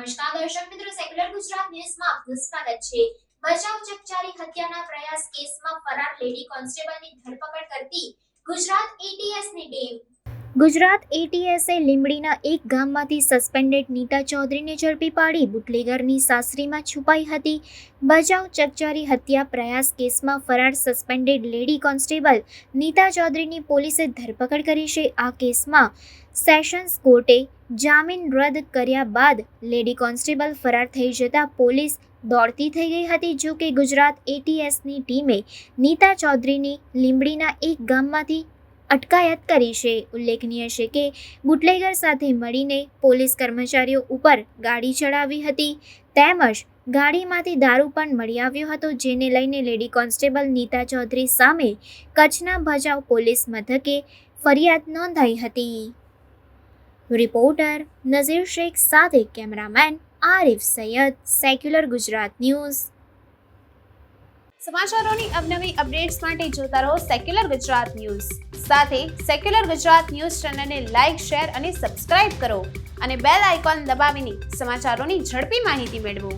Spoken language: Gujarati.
નમસ્કાર દર્શક મિત્રો, સેક્યુલર ગુજરાત ન્યૂઝમાં આપનું સ્વાગત છે। ભચાઉ ચકચારી હત્યાના પ્રયાસ કેસમાં ફરાર લેડી કોન્સ્ટેબલની ધરપકડ કરતી ગુજરાત એટીએસની ટીમ। ગુજરાત એટીએસે લીંબડીના એક ગામમાંથી સસ્પેન્ડેડ નીતા ચૌધરીને ઝડપી પાડી બુટલેગરની સાસરીમાં છુપાઈ હતી। ભચાઉ ચકચારી હત્યા પ્રયાસ કેસમાં ફરાર સસ્પેન્ડેડ લેડી કોન્સ્ટેબલ નીતા ચૌધરીની પોલીસે ધરપકડ કરી છે। આ કેસમાં સેશન્સ કોર્ટે જામીન રદ કર્યા બાદ લેડી કોન્સ્ટેબલ ફરાર થઈ જતા પોલીસ દોડતી થઈ ગઈ હતી। જો કે ગુજરાત એટીએસની ટીમે નીતા ચૌધરીની લીંબડીના એક ગામમાંથી અટકાયત કરી છે। ઉલ્લેખનીય છે કે બુટલેગર સાથે મળીને પોલીસ કર્મચારીઓ ઉપર ગાડી ચડાવી હતી તેમજ ગાડીમાંથી દારૂ પણ મળી આવ્યો હતો, જેને લઈને લેડી કોન્સ્ટેબલ નીતા ચૌધરી સામે કચ્છના ભચાઉ પોલીસ મથકે ફરિયાદ નોંધાઈ હતી। રિપોર્ટર નઝીર શેખ સાથે cameraman Arif Sayyed, secular Gujarat news. સમાચારોની અવનવી અપડેટ્સ માટે જોતા રહો સેક્યુલર ગુજરાત ન્યૂઝ। સાથે સેક્યુલર ગુજરાત ન્યૂઝ ચેનલને લાઇક, શેર અને સબસ્ક્રાઇબ કરો અને બેલ આઇકોન દબાવીને સમાચારોની ઝડપી માહિતી મેળવો।